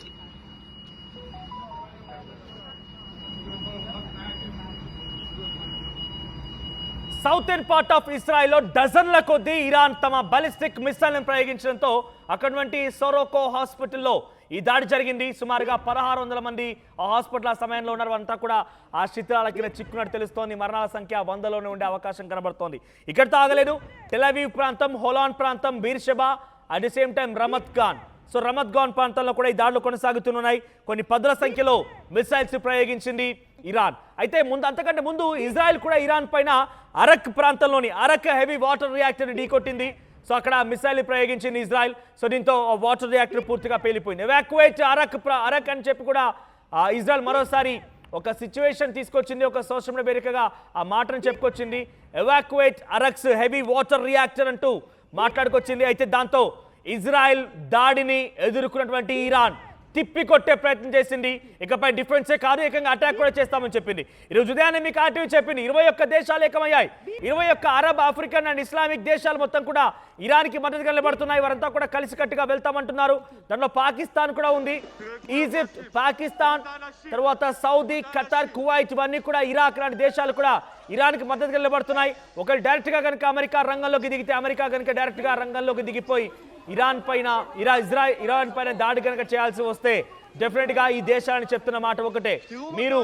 సౌతర్న్ పార్ట్ ఆఫ్ ఇజ్రాయెల్లో డజన్ల కొద్దీ ఇరాన్ తమ బాలిస్టిక్ మిసైల్ను ప్రయోగించడంతో అక్కడి సొరోకో హాస్పిటల్లో ఈ దాడి జరిగింది. సుమారుగా 1600 మంది ఆ హాస్పిటల్ ఆ సమయంలో ఉన్నారు. అంతా కూడా ఆ శిథిలాల కింద చిక్కున్నట్టు తెలుస్తోంది. మరణాల సంఖ్య 100లోనే ఉండే అవకాశం కనబడుతోంది. ఇక్కడ ఆగలేదు. టెలవీవ్ ప్రాంతం, హోలాన్ ప్రాంతం, Beersheba, at the same time రమత్ gone. So రమత్ gone ప్రాంతంలో కూడా ఈ దాడులు కొనసాగుతున్నాయి. కొన్ని పదుల సంఖ్యలో మిసైల్స్ ప్రయోగించింది ఇరాన్. అయితే అంతకంటే ముందు ఇజ్రాయెల్ కూడా ఇరాన్ పైన అరక్ ప్రాంతంలోని అరక్ హెవీ వాటర్ రియాక్టర్ ఢీకొట్టింది. సో అక్కడ మిసైల్ ప్రయోగించింది ఇజ్రాయెల్. సో దీంతో వాటర్ రియాక్టర్ పూర్తిగా పేలిపోయింది. ఎవాక్యుయేట్ అరక్ అని చెప్పి కూడా ఇజ్రాయెల్ మరోసారి ఒక సిచ్యువేషన్ తీసుకొచ్చింది. ఒక సోషల్ మీడియా వేదికగా ఆ మాటను చెప్పుకొచ్చింది. ఎవాక్యుయేట్ అరక్స్ హెవీ వాటర్ రియాక్టర్ అంటూ మాట్లాడుకొచ్చింది. అయితే దాంతో ఇజ్రాయెల్ దాడిని ఎదుర్కొన్నటువంటి ఇరాన్ తిప్పికొట్టే ప్రయత్నం చేసింది. ఇకపై డిఫెన్సే కాదు, ఏకంగా అటాక్ కూడా చేస్తామని చెప్పింది. ఈరోజు ఉదయాన్నే మీకు ఆర్టీవీ చెప్పింది 21 దేశాలు ఏకమయ్యాయి. 21 అరబ్, ఆఫ్రికన్ అండ్ ఇస్లామిక్ దేశాలు మొత్తం కూడా ఇరాన్కి మద్దతుగా నిలబడుతున్నాయి. వారంతా కూడా కలిసికట్టుగా వెళ్తామంటున్నారు. దాంట్లో పాకిస్తాన్ కూడా ఉంది. ఈజిప్ట్, పాకిస్తాన్, తర్వాత సౌదీ, ఖతార్, కువైట్, ఇవన్నీ కూడా ఇరాక్ లాంటి దేశాలు కూడా ఇరాన్కి మద్దతుగా నిలబడుతున్నాయి. ఒకరు డైరెక్ట్గా కనుక అమెరికా రంగంలోకి దిగితే, అమెరికా కనుక డైరెక్ట్గా రంగంలోకి దిగిపోయి ఇరాన్ పైన దాడి కనుక చేయాల్సి వస్తే డెఫినెట్గా ఈ దేశాలని చెప్తున్న మాట ఒకటే, మీరు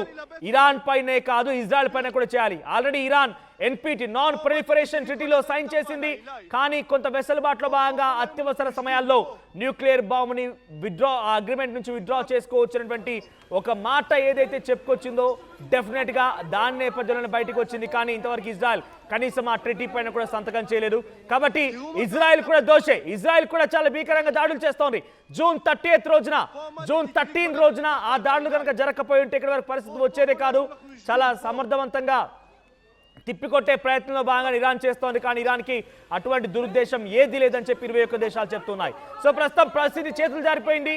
ఇరాన్ పైనే కాదు ఇజ్రాయెల్ పైన కూడా చేయాలి. Already Iran NPT non proliferation ట్రీటీలో సైన్ చేసింది. కానీ కొంత వెసులుబాటులో భాగంగా అత్యవసర సమయాల్లో న్యూక్లియర్ బాంబుని అగ్రిమెంట్ నుంచి విత్డ్రా చేసుకోవచ్చినటువంటి ఒక మాట ఏదైతే చెప్పుకొచ్చిందో డెఫినెట్గా దాని నేపథ్యంలోనే బయటకు వచ్చింది. కానీ ఇంతవరకు ఇజ్రాయెల్ కనీసం ఆ ట్రీటీ పైన కూడా సంతకం చేయలేదు. కాబట్టి ఇజ్రాయెల్ కూడా దోషే. ఇజ్రాయెల్ కూడా చాలా భీకరంగా దాడులు చేస్తోంది. జూన్ 13 రోజున ఆ దాడులు కనుక జరగకపోయి ఉంటే ఇక్కడ వరకు పరిస్థితి వచ్చేదే కాదు. చాలా సమర్థవంతంగా తిప్పికొట్టే ప్రయత్నంలో భాగంగా ఇరాన్ చేస్తోంది. కానీ ఇరాన్కి అటువంటి దురుద్దేశం ఏది లేదని చెప్పి 21 దేశాలు చెప్తున్నాయి. సో ప్రస్తుతం పరిస్థితి చేతులు జారిపోయింది.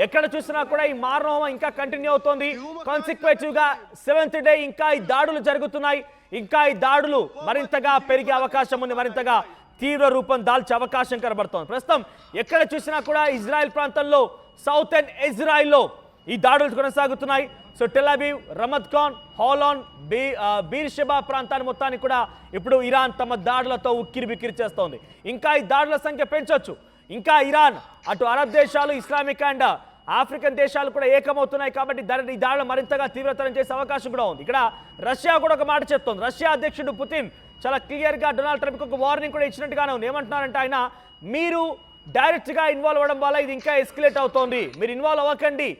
ఎక్కడ చూసినా కూడా ఈ మారణహోమం ఇంకా కంటిన్యూ అవుతోంది. కాన్సిక్వెంటివ్ గా 7th డే ఇంకా ఈ దాడులు జరుగుతున్నాయి. ఇంకా ఈ దాడులు మరింతగా పెరిగే అవకాశం ఉంది. మరింతగా తీవ్ర రూపం దాల్చే అవకాశం కనబడుతోంది. ప్రస్తుతం ఎక్కడ చూసినా కూడా ఇజ్రాయెల్ ప్రాంతంలో, సౌతర్న్ ఇజ్రాయెల్లో ఈ దాడులు కొనసాగుతున్నాయి. So Tel Aviv, Ramat Gan, Holon, Beersheba ప్రాంతాన్ని మొత్తాన్ని కూడా ఇప్పుడు ఇరాన్ తమ దాడులతో ఉక్కిరి బిక్కిరి చేస్తోంది. ఇంకా ఈ దాడుల సంఖ్య పెంచొచ్చు. ఇంకా ఇరాన్ అటు అరబ్ దేశాలు, ఇస్లామిక్ అండ్ ఆఫ్రికన్ దేశాలు కూడా ఏకమవుతున్నాయి. కాబట్టి ఈ దాడులు మరింతగా తీవ్రతరం చేసే అవకాశం కూడా ఉంది. ఇక్కడ రష్యా కూడా ఒక మాట చెప్తోంది. రష్యా అధ్యక్షుడు పుతిన్ చాలా క్లియర్గా డొనాల్డ్ ట్రంప్కి ఒక వార్నింగ్ కూడా ఇచ్చినట్టుగానే ఉంది. ఏమంటున్నారంటే ఆయన, మీరు డైరెక్ట్గా ఇన్వాల్వ్ అవ్వడం వల్ల ఇది ఇంకా ఎస్కలేట్ అవుతోంది, మీరు ఇన్వాల్వ్ అవ్వకండి,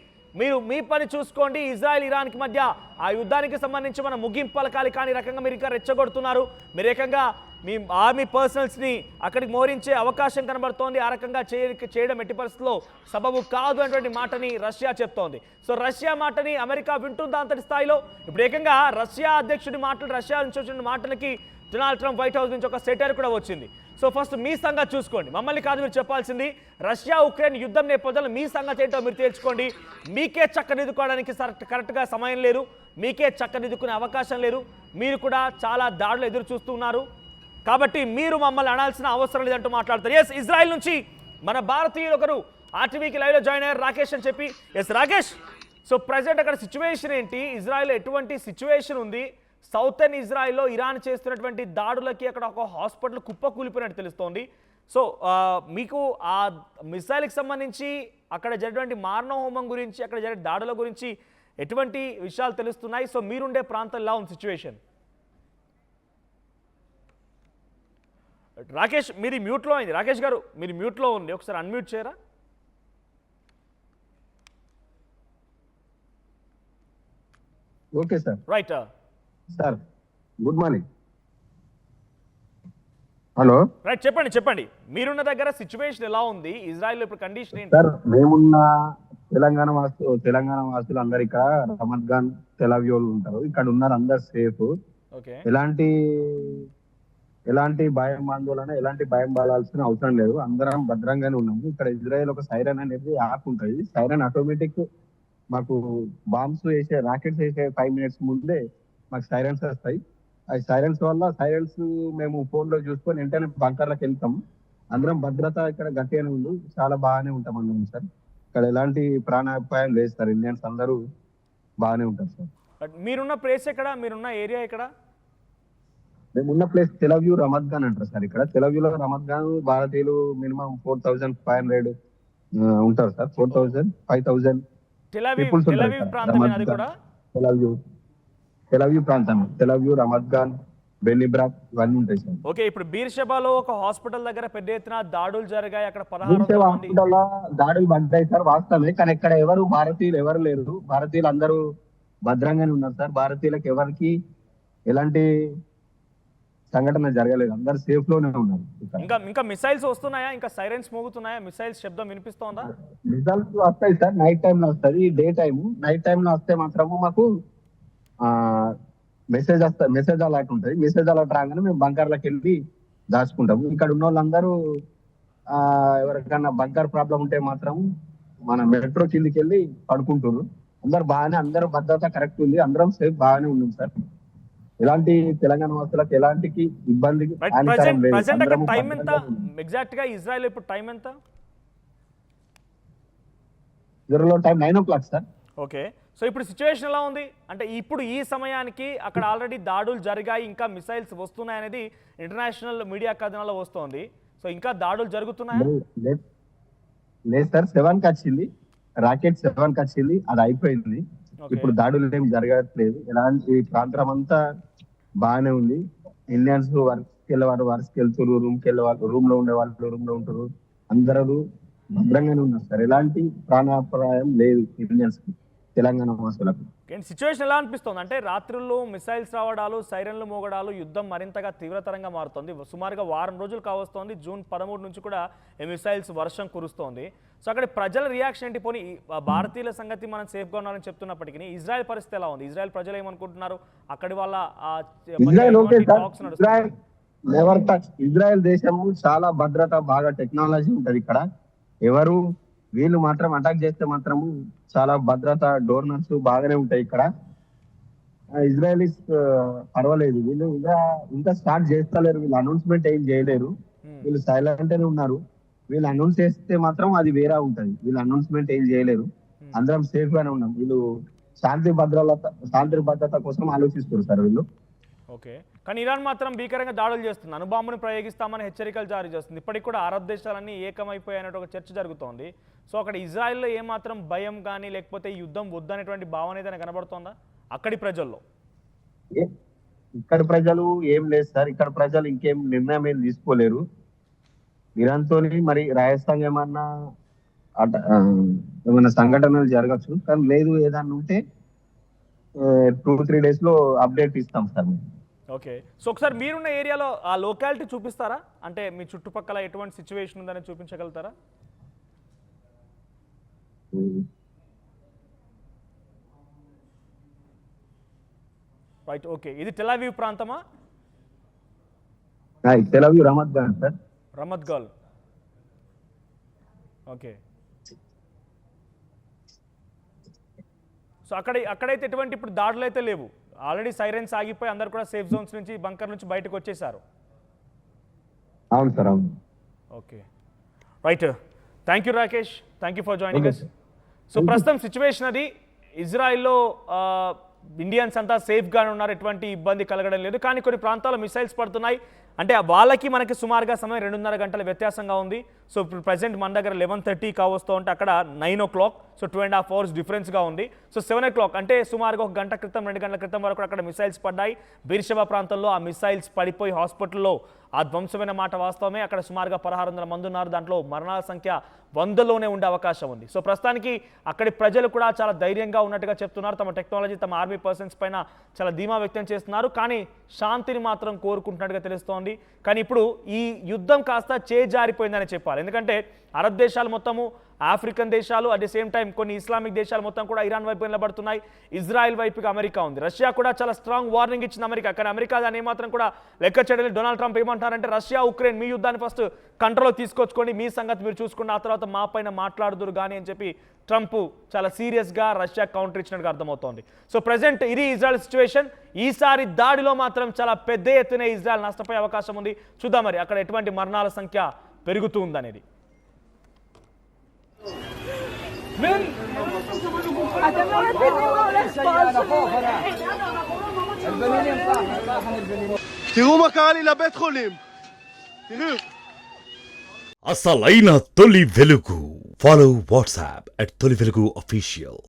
మీరు మీ పని చూసుకోండి. ఇజ్రాయెల్ ఇరాన్కి మధ్య ఆ యుద్ధానికి సంబంధించి మనం ముగింపు పలకాలి, కానీ రకంగా మీరు ఇంకా రెచ్చగొడుతున్నారు, మీరు ఏకంగా మీ ఆర్మీ పర్సనల్స్ని అక్కడికి మోహరించే అవకాశం కనబడుతోంది, ఆ రకంగా చేయడం ఎట్టి పరిస్థితుల్లో సబబు కాదు అనేటువంటి మాటని రష్యా చెప్తోంది. సో రష్యా మాటని అమెరికా వింటుందా అంతటి స్థాయిలో? ఇప్పుడు ఏకంగా రష్యా అధ్యక్షుడి మాటలు, రష్యా నుంచి వచ్చిన మాటలకి డొనాల్డ్ ట్రంప్ వైట్ హౌస్ నుంచి ఒక సెటర్ కూడా వచ్చింది. సో ఫస్ట్ మీ సంగతి చూసుకోండి, మమ్మల్ని కాదు మీరు చెప్పాల్సింది. రష్యా ఉక్రెయిన్ యుద్ధం నేపథ్యంలో మీ సంగతి ఏంటో మీరు తేల్చుకోండి. మీకే చక్కదిద్దుకోవడానికి కరెక్ట్గా సమయం లేదు, మీకే చక్కదిద్దుకునే అవకాశం లేదు, మీరు కూడా చాలా దాడులు ఎదురు చూస్తున్నారు. కాబట్టి మీరు మమ్మల్ని అనాల్సిన అవసరం లేదంటూ మాట్లాడతారు. ఎస్, ఇజ్రాయెల్ నుంచి మన భారతీయులు ఒకరు ఆర్టీవీకి లైవ్లో జాయిన్ అయ్యారు, రాకేష్ అని చెప్పి. ఎస్ రాకేష్, సో ప్రజెంట్ అక్కడ సిచ్యువేషన్ ఏంటి? ఇజ్రాయెల్ ఎటువంటి సిచ్యువేషన్ ఉంది? సౌతర్న్ ఇజ్రాయెల్లో ఇరాన్ చేస్తున్నటువంటి దాడులకి అక్కడ ఒక హాస్పిటల్ కుప్పకూలిపోయినట్టు తెలుస్తోంది. సో మీకు ఆ మిసైల్కి సంబంధించి అక్కడ జరిగినటువంటి మారణహోమం గురించి, అక్కడ జరిగే దాడుల గురించి ఎటువంటి విషయాలు తెలుస్తున్నాయి? సో మీరుండే ప్రాంతం ఎలా ఉంది సిచ్యువేషన్? రాకేష్, మీది మ్యూట్లో అయింది. రాకేష్ గారు, మీరు మ్యూట్లో ఉంది, ఒకసారి అన్మ్యూట్ చేయరా? Okay sir. Right sir, good morning. Hello. Right, చెప్పండి. మీరున్న దగ్గర సిచ్యువేషన్ ఎలా ఉంది? ఇజ్రాయెల్ ఇప్పుడు కండిషన్ ఏంటి? సార్, మేమున్న తెలంగాణ వాసులు అందరు ఇక్కడ రమత్ గాన్, తెలవ్యూలు ఉంటారు. ఇక్కడ ఉన్నారు, అందరు సేఫ్. ఓకే. ఎలాంటి భయం ఆందోళన, ఎలాంటి భయం పడాల్సిన అవసరం లేదు. అందరం భద్రంగానే ఉన్నాము. ఇక్కడ ఇజ్రాయెల్ ఒక సైరన్ అనేది యాప్ ఉంటుంది. సైరన్ ఆటోమేటిక్ మాకు బాంబ్స్ వేసే రాకెట్స్ వేసే 5 minutes ముందే మాకు సైరన్స్ వస్తాయి. ఆ సైరన్స్ వల్ల మేము ఫోన్ లో చూసుకొని వెంటనే బంకర్లకు వెళ్తాం. అందరం భద్రత ఇక్కడ గట్టిగానే ఉంది, చాలా బాగానే ఉంటాం అందరం సార్. ఇక్కడ ఎలాంటి ప్రాణాపాయం లేదు సార్. ఇండియన్స్ అందరూ బాగానే ఉంటారు సార్. బట్ మీరున్న ప్లేస్ ఎక్కడ, మీరున్న ఏరియా ఎక్కడ? మేమున్న ప్లేస్ తెలవ్యూ రమద్గాన్ అంటారు సార్. ఇక్కడ తెలవ్యూలో రమద్గాన్ భారతీయులు మినిమం 4,500 ఉంటారు సార్. 4,000 5,000 పీపుల్స్ ఉంటారు ఇక్కడ. తెలవ్యూ ప్రాంతం, తెలవ్యూ, రమద్గాన్, బెన్నిబ్రాక్ ఇవన్నీ ఉంటాయి సార్. ఓకే, ఇప్పుడు బీర్షెబాలో ఒక హాస్పిటల్ దగ్గర పెద్ద ఎత్తున దాడులు జరిగాయి. అక్కడ 16 హాస్పిటల్ దాడులు పడ్డాయి సార్, వాస్తవమే. కానీ ఇక్కడ భారతీయులు ఎవరు లేరు. భారతీయులు అందరూ భద్రంగానే ఉన్నారు సార్. భారతీయులకు ఎవరికి ఎలాంటి సంఘటన జరగలేదు, అందరు సేఫ్ లోనే ఉన్నారు. ఇంకా మిసైల్స్ వస్తున్నాయా? ఇంకా సైరన్స్ మోగుతున్నాయా? మిసైల్స్ శబ్దం వినిపిస్తోందా? రిజల్ట్స్ వస్తాయి సార్, నైట్ టైం లో వస్తుంది. డే టైం, నైట్ టైం లో వస్తే మాత్రము మాకు మెసేజ్ అలర్ట్ ఉంటుంది. మెసేజ్ అలర్ట్ రాగానే మేము బంకర్లకు వెళ్ళి దాచుకుంటాము. ఇక్కడ ఉన్న వాళ్ళందరూ ఎవరికైనా బంకర్ ప్రాబ్లం ఉంటే మాత్రం మన మెట్రో కిందికి వెళ్ళి పడుకుంటారు. అందరూ భద్రత కరెక్ట్ ఉంది, అందరం సేఫ్ బాగానే ఉన్నాం సార్. ఎలాంటి తెలంగాణ వాసులకు ఎలాంటి ఇబ్బంది టైం ఎంత ఎగ్జాక్ట్ గా ఇజ్రాయెల్ ఇప్పుడు టైం ఎంత? ఇజ్రాయెల్లో time 9 o'clock sir. Okay, so ఇప్పుడు సిచ్యువేషన్ ఎలా ఉంది అంటే ఇప్పుడు ఈ సమయానికి అక్కడ ఆల్రెడీ దాడులు జరిగాయి, ఇంకా మిసైల్స్ వస్తున్నాయి అనేది ఇంటర్నేషనల్ మీడియా కథనాల్లో వస్తోంది. సో ఇంకా దాడులు జరుగుతున్నాయా? లేదు సార్, 7కి వచ్చింది రాకెట్, 7కి వచ్చింది, అది అయిపోయింది. ఇప్పుడు దాడులు ఏం జరగట్లేదు. ఎలాంటి ప్రాంతం అంతా బాగానే ఉంది. ఇండియన్స్ వర్క్కి వెళ్ళేవారు వర్క్కి వెళ్తారు, రూమ్కి వెళ్ళేవాళ్ళు రూమ్ లో ఉండే వాళ్ళు రూమ్ లో ఉంటారు. అందరూ భద్రంగానే ఉన్నారు సార్. ఎలాంటి ప్రాణాపాయం లేదు ఇండియన్స్ కి, తెలంగాణ వాసులకు. సిచ్యువేషన్ ఎలా అనిపిస్తుంది అంటే రాత్రుల్లో మిసైల్స్ రావడాలు, సైరన్లు మోగడాలు, యుద్ధం మరింతగా తీవ్రతరంగా మారుతోంది. సుమారుగా వారం రోజులు కావస్తోంది. జూన్ 13 నుంచి కూడా ఈ మిసైల్స్ వర్షం కురుస్తోంది. సో అక్కడ ప్రజల రియాక్షన్ ఏంటి? పోనీ భారతీయుల సంగతి మనం సేఫ్గా ఉన్నారని చెప్తున్నప్పటికీ ఇజ్రాయెల్ పరిస్థితి ఎలా ఉంది? ఇజ్రాయెల్ ప్రజలు ఏమనుకుంటున్నారు? అక్కడి వాళ్ళ ఇజ్రాయెల్ దేశము చాలా భద్రత, బాగా టెక్నాలజీ ఉంటది ఇక్కడ. వీళ్ళు మాత్రం అటాక్ చేస్తే మాత్రము చాలా భద్రత, డోర్నర్స్ బాగానే ఉంటాయి ఇక్కడ. ఇజ్రాయలీస్ పర్వాలేదు, వీళ్ళు ఇంకా స్టార్ట్ చేస్తలేరు. వీళ్ళు అనౌన్స్మెంట్ ఏం చేయలేరు, వీళ్ళు సైలెంట్ గానే ఉన్నారు. వీళ్ళు అనౌన్స్ చేస్తే మాత్రం అది వేరే ఉంటది. వీళ్ళు అనౌన్స్మెంట్ ఏం చేయలేరు, అందరం సేఫ్ గానే ఉన్నాం. వీళ్ళు శాంతి భద్రత కోసం ఆలోచిస్తారు సార్ వీళ్ళు. ఓకే, కానీ ఇరాన్ మాత్రం భీకరంగా దాడులు చేస్తుంది, అణుబాంబును ప్రయోగిస్తామని హెచ్చరికలు జారీ చేస్తుంది. ఇప్పటికి కూడా అరబ్ దేశాలన్నీ ఏకమైపోయాయన్నట్టు ఒక చర్చ జరుగుతోంది. సో అక్కడ ఇజ్రాయెల్లో ఏమాత్రం భయం కానీ లేకపోతే యుద్ధం వద్దనేటువంటి భావన ఏదైనా కనబడుతోందా అక్కడి ప్రజల్లో? ఇక్కడ ప్రజలు ఏం లేదు సార్, ఇక్కడ ప్రజలు ఇంకేం నిర్ణయం ఏం తీసుకోలేరు. ఇరాన్ తోని మరి రాజస్థాన్ ఏమన్నా సంఘటనలు జరగచ్చు, కానీ లేదు ఏదన్నా ఉంటే 2-3 days లో అప్డేట్ ఇస్తాం సార్ మేము. ఓకే, సో ఒకసారి మీరున్న ఏరియాలో ఆ లోకాలిటీ చూపిస్తారా? అంటే మీ చుట్టుపక్కల ఎటువంటి సిచ్యువేషన్ ఉందని చూపించగలుగుతారా? Right, okay. ఇది టెల్ అవీవ్ ప్రాంతమా? Tel Aviv Ramat Gan sir. Ramat Gan, okay. So అక్కడైతే ఎటువంటి ఇప్పుడు దాడులు అయితే లేవు, ఆల్రెడీ సైరన్స్ ఆగిపోయి అందరు కూడా సేఫ్ జోన్స్ నుంచి, బంకర్ నుంచి బయటకు వచ్చేసారు. అవును సార్, అవును. Okay, right. Thank you Rakesh, thank you for joining us. So ప్రస్తుతం సిచ్యువేషన్ అది ఇజ్రాయిల్లో ఇండియన్స్ అంతా సేఫ్గానే ఉన్నారు, ఎటువంటి ఇబ్బంది కలగడం లేదు. కానీ కొన్ని ప్రాంతాల్లో మిసైల్స్ పడుతున్నాయి. అంటే వాళ్ళకి మనకి సుమారుగా సమయం 2.5 గంటల వ్యత్యాసంగా ఉంది. సో ఇప్పుడు ప్రజెంట్ మన దగ్గర 11:30 కావస్తూ ఉంటే అక్కడ 9 o'clock. సో 2.5 hours డిఫరెన్స్గా ఉంది. సో 7 o'clock అంటే సుమారుగా 1 గంట క్రితం 2 గంటల క్రితం వరకు అక్కడ మిసైల్స్ పడ్డాయి. బీర్షెబా ప్రాంతంలో ఆ మిసైల్స్ పడిపోయి హాస్పిటల్లో ఆ ధ్వంసమైన మాట వాస్తవమే. అక్కడ సుమారుగా 1600 మంది ఉన్నారు, దాంట్లో మరణాల సంఖ్య 100లోనే ఉండే అవకాశం ఉంది. సో ప్రస్తుతానికి అక్కడి ప్రజలు కూడా చాలా ధైర్యంగా ఉన్నట్టుగా చెప్తున్నారు. తమ టెక్నాలజీ, తమ ఆర్మీ పర్సన్స్ పైన చాలా ధీమా వ్యక్తం చేస్తున్నారు. కానీ శాంతిని మాత్రం కోరుకుంటున్నట్టుగా తెలుస్తోంది. కానీ ఇప్పుడు ఈ యుద్ధం కాస్త చేజారిపోయిందని చెప్పాలి. ఎందుకంటే అరబ్ దేశాలు మొత్తము, ఆఫ్రికన్ దేశాలు, అట్ ది సేమ్ టైం కొన్ని ఇస్లామిక్ దేశాలు మొత్తం కూడా ఇరాన్ వైపు నిలబడుతున్నాయి. ఇజ్రాయెల్ వైపుకి అమెరికా ఉంది. రష్యా కూడా చాలా స్ట్రాంగ్ వార్నింగ్ ఇచ్చింది అమెరికా. కానీ అమెరికా దాన్ని ఏమాత్రం కూడా లెక్క చేయడం. డొనాల్డ్ ట్రంప్ ఏమంటారంటే రష్యా ఉక్రెయిన్ మీ యుద్ధాన్ని ఫస్ట్ కంట్రోల్ తీసుకొచ్చుకోండి, మీ సంగతి మీరు చూసుకుని ఆ తర్వాత మా పైన మాట్లాడుదురు కానీ అని చెప్పి ట్రంప్ చాలా సీరియస్గా రష్యా కౌంటర్ ఇచ్చినట్టుగా అర్థమవుతోంది. సో ప్రజెంట్ ఇది ఇజ్రాయెల్ సిచ్యువేషన్. ఈసారి దాడిలో మాత్రం చాలా పెద్ద ఎత్తున ఇజ్రాయెల్ నష్టపోయే అవకాశం ఉంది. చూద్దాం మరి అక్కడ ఎటువంటి మరణాల సంఖ్య పెరుగుతూ ఉందనేది. אתם לא מבינים מה הולך פה. תראו מה קרה לי לבית חולים. תראו. అసలైన తొలి వెలుగు. ఫాలో వాట్సాప్ @తొలి వెలుగు official.